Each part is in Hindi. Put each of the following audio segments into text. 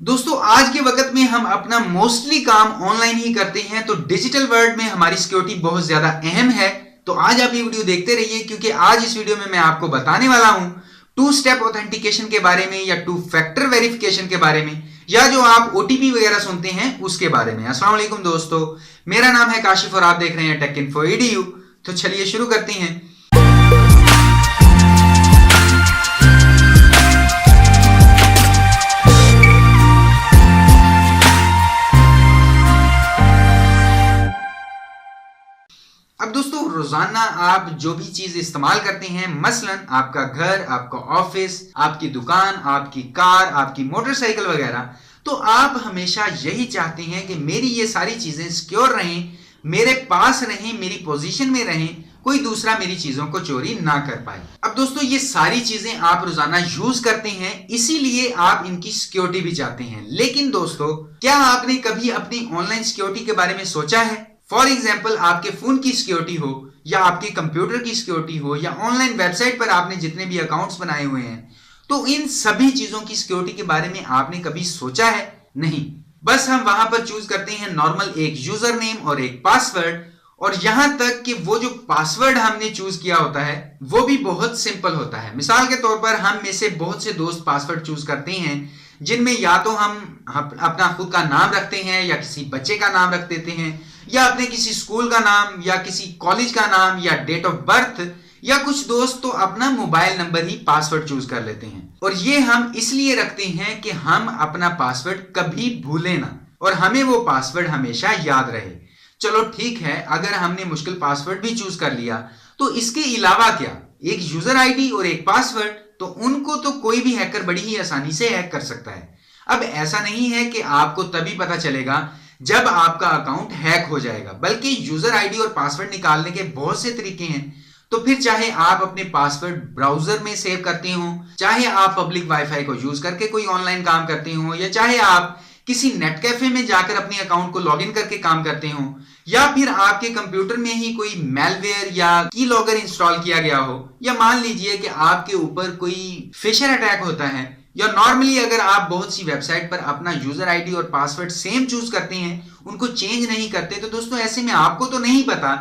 दोस्तों आज के वक्त में हम अपना मोस्टली काम ऑनलाइन ही करते हैं, तो डिजिटल वर्ल्ड में हमारी सिक्योरिटी बहुत ज्यादा अहम है। तो आज आप ये वीडियो देखते रहिए, क्योंकि आज इस वीडियो में मैं आपको बताने वाला हूं टू स्टेप ऑथेंटिकेशन के बारे में, या टू फैक्टर वेरिफिकेशन के बारे में, या जो आप ओटीपी वगैरह सुनते हैं उसके बारे में। अस्सलाम वालेकुम दोस्तों, मेरा नाम है काशिफ और आप देख रहे हैं टेक इन्फो EDU। तो चलिए शुरू करते हैं। अब दोस्तों रोजाना आप जो भी चीज इस्तेमाल करते हैं, मसलन आपका घर, आपका ऑफिस, आपकी दुकान, आपकी कार, आपकी मोटरसाइकिल वगैरह, तो आप हमेशा यही चाहते हैं कि मेरी ये सारी चीजें सिक्योर रहें, मेरे पास रहें, मेरी पोजीशन में रहें, कोई दूसरा मेरी चीजों को चोरी ना कर पाए। अब दोस्तों ये सारी चीजें आप रोजाना यूज करते हैं, इसीलिए आप इनकी सिक्योरिटी भी चाहते हैं। लेकिन दोस्तों, क्या आपने कभी अपनी ऑनलाइन सिक्योरिटी के बारे में सोचा है? फॉर एग्जाम्पल, आपके फोन की सिक्योरिटी हो, या आपके कंप्यूटर की सिक्योरिटी हो, या ऑनलाइन वेबसाइट पर आपने जितने भी अकाउंट्स बनाए हुए हैं, तो इन सभी चीजों की सिक्योरिटी के बारे में आपने कभी सोचा है? नहीं। बस हम वहां पर चूज करते हैं नॉर्मल एक यूजर नेम और एक पासवर्ड, और यहां तक कि वो जो पासवर्ड हमने चूज किया होता है वो भी बहुत सिंपल होता है। मिसाल के तौर पर हम में से बहुत से दोस्त पासवर्ड चूज करते हैं जिनमें या तो हम अपना खुद का नाम रखते हैं, या किसी बच्चे का नाम रख देते हैं, या अपने किसी स्कूल का नाम, या किसी कॉलेज का नाम, या डेट ऑफ बर्थ, या कुछ दोस्त तो अपना मोबाइल नंबर ही पासवर्ड चूज कर लेते हैं। और ये हम इसलिए रखते हैं कि हम अपना पासवर्ड कभी भूलें ना, और हमें वो पासवर्ड हमेशा याद रहे। चलो ठीक है, अगर हमने मुश्किल पासवर्ड भी चूज कर लिया, तो इसके अलावा क्या, एक यूजर आईडी और एक पासवर्ड, तो उनको तो कोई भी हैकर बड़ी ही आसानी से हैक कर सकता है। अब ऐसा नहीं है कि आपको तभी पता चलेगा जब आपका अकाउंट हैक हो जाएगा, बल्कि यूजर आईडी और पासवर्ड निकालने के बहुत से तरीके हैं। तो फिर चाहे आप अपने पासवर्ड ब्राउजर में सेव करते हो, चाहे आप पब्लिक वाईफाई को यूज करके कोई ऑनलाइन काम करते हो, या चाहे आप किसी नेट कैफे में जाकर अपने अकाउंट को लॉगिन करके काम करते हो, या फिर आपके कंप्यूटर में ही कोई मेलवेयर या की लॉगर इंस्टॉल किया गया हो, या मान लीजिए कि आपके ऊपर कोई फिशर अटैक होता है, या नॉर्मली अगर आप बहुत सी वेबसाइट पर अपना यूजर आईडी और पासवर्ड सेम चूज करते हैं, उनको चेंज नहीं करते, तो दोस्तों ऐसे में आपको तो नहीं पता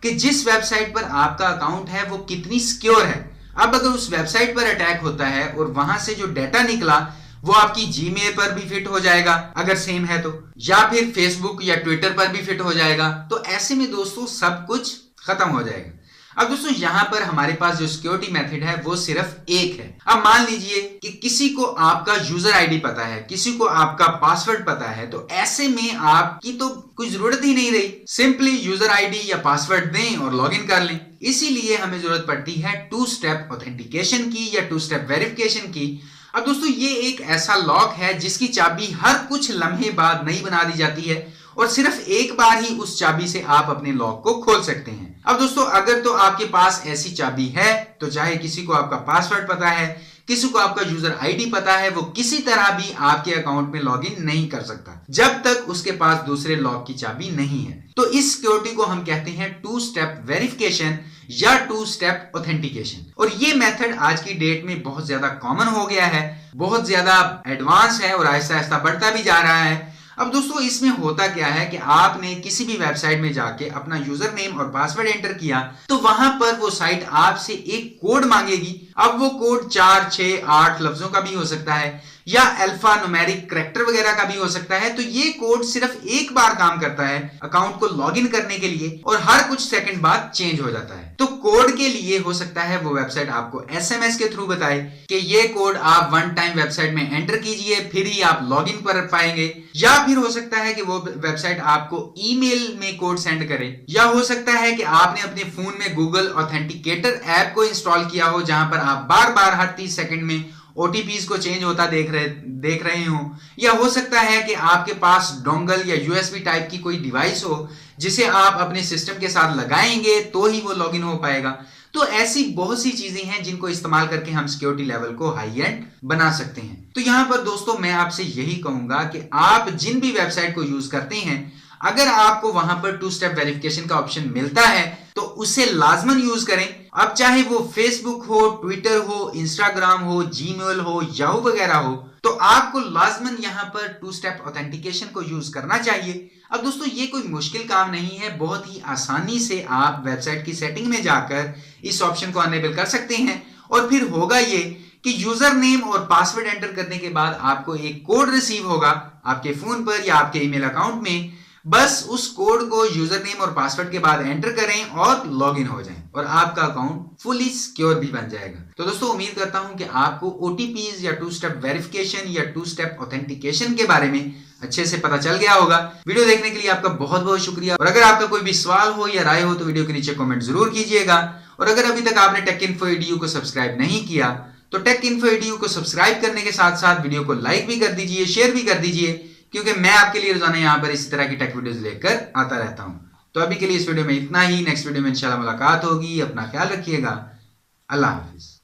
कि जिस वेबसाइट पर आपका अकाउंट है वो कितनी सिक्योर है। अब अगर उस वेबसाइट पर अटैक होता है और वहां से जो डाटा निकला वो आपकी जीमेल पर भी फिट हो जाएगा अगर सेम है तो, या फिर फेसबुक या ट्विटर पर भी फिट हो जाएगा, तो ऐसे में दोस्तों सब कुछ खत्म हो जाएगा। अब दोस्तों यहां पर हमारे पास जो सिक्योरिटी मेथड है वो सिर्फ एक है। अब मान लीजिए कि किसी को आपका यूजर आईडी पता है, किसी को आपका पासवर्ड पता है, तो ऐसे में आपकी तो कोई जरूरत ही नहीं रही, सिंपली यूजर आईडी या पासवर्ड दें और लॉगिन कर लें। इसीलिए हमें जरूरत पड़ती है टू स्टेप ऑथेंटिकेशन की, या टू स्टेप वेरिफिकेशन की। अब दोस्तों ये एक ऐसा लॉक है जिसकी चाबी हर कुछ लम्हे बाद नई बना दी जाती है, और सिर्फ एक बार ही उस चाबी से आप अपने लॉक को खोल सकते हैं। अब दोस्तों अगर तो आपके पास ऐसी चाबी है, तो चाहे किसी को आपका पासवर्ड पता है, किसी को आपका यूजर आईडी पता है, वो किसी तरह भी आपके अकाउंट में लॉगिन नहीं कर सकता जब तक उसके पास दूसरे लॉक की चाबी नहीं है। तो इस सिक्योरिटी को हम कहते हैं टू स्टेप वेरिफिकेशन या टू स्टेप ऑथेंटिकेशन। और ये मेथड आज की डेट में बहुत ज्यादा कॉमन हो गया है, बहुत ज्यादा एडवांस है, और आहिस्ता आहिस्ता बढ़ता भी जा रहा है। अब दोस्तों इसमें होता क्या है कि आपने किसी भी वेबसाइट में जाके अपना यूजर नेम और पासवर्ड एंटर किया, तो वहां पर वो साइट आपसे एक कोड मांगेगी। अब वो कोड 4, 6, 8 लफ्जों का भी हो सकता है, या अल्फा न्यूमेरिक करैक्टर वगैरह का भी हो सकता है। तो ये कोड सिर्फ एक बार काम करता है अकाउंट को लॉगिन करने के लिए, और हर कुछ सेकंड बाद चेंज हो जाता है। तो कोड के लिए हो सकता है वो वेबसाइट आपको एसएमएस के थ्रू बताए कि ये कोड आप वन टाइम वेबसाइट में एंटर कीजिए, फिर ही आप लॉगिन कर पाएंगे। या फिर हो सकता है कि वो वेबसाइट आपको ईमेल में कोड सेंड करे, या हो सकता है कि आपने अपने फोन में गूगल ऑथेंटिकेटर ऐप को इंस्टॉल किया हो, जहां पर आप बार बार हर 30 सेकंड में ओटीपीज को चेंज होता देख रहे हो। या हो सकता है कि आपके पास डोंगल या यूएसबी टाइप की कोई डिवाइस हो, जिसे आप अपने सिस्टम के साथ लगाएंगे तो ही वो लॉगिन हो पाएगा। तो ऐसी बहुत सी चीजें हैं जिनको इस्तेमाल करके हम सिक्योरिटी लेवल को हाई एंड बना सकते हैं। तो यहां पर दोस्तों मैं आपसे यही कहूंगा कि आप जिन भी वेबसाइट को यूज करते हैं, अगर आपको वहां पर टू स्टेप वेरिफिकेशन का ऑप्शन मिलता है, तो उसे लाजमन यूज करें। अब चाहे वो फेसबुक हो, ट्विटर हो, इंस्टाग्राम हो, जीमेल हो, याहू वगैरह हो, तो आपको लाजमन यहां पर 2 स्टेप ऑथेंटिकेशन को यूज करना चाहिए। अब दोस्तों ये कोई मुश्किल काम नहीं है, बहुत ही आसानी से आप वेबसाइट की सेटिंग में जाकर इस ऑप्शन को अनेबल कर सकते हैं। और फिर होगा ये कि यूजर नेम और पासवर्ड एंटर करने के बाद आपको एक कोड रिसीव होगा आपके फोन पर या आपके ईमेल अकाउंट में। बस उस कोड को यूजर नेम और पासवर्ड के बाद एंटर करें और लॉगिन हो जाएं और आपका अकाउंट फुली सिक्योर भी बन जाएगा। तो दोस्तों उम्मीद करता हूं कि आपको ओटीपीज या 2 स्टेप वेरिफिकेशन या 2 स्टेप ऑथेंटिकेशन के बारे में अच्छे से पता चल गया होगा। वीडियो देखने के लिए आपका बहुत बहुत शुक्रिया। और अगर आपका कोई भी सवाल हो या राय हो तो वीडियो के नीचे कमेंट जरूर कीजिएगा। और अगर अभी तक आपने टेक इन्फो एडू को सब्सक्राइब नहीं किया तो टेक इन्फो एडू को सब्सक्राइब करने के साथ साथ वीडियो को लाइक भी कर दीजिए, शेयर भी कर दीजिए, क्योंकि मैं आपके लिए रोजाना यहाँ पर इसी तरह की टेक वीडियोस लेकर आता रहता हूँ। तो अभी के लिए इस वीडियो में इतना ही। नेक्स्ट वीडियो में इंशाल्लाह मुलाकात होगी। अपना ख्याल रखिएगा। अल्लाह हाफिज।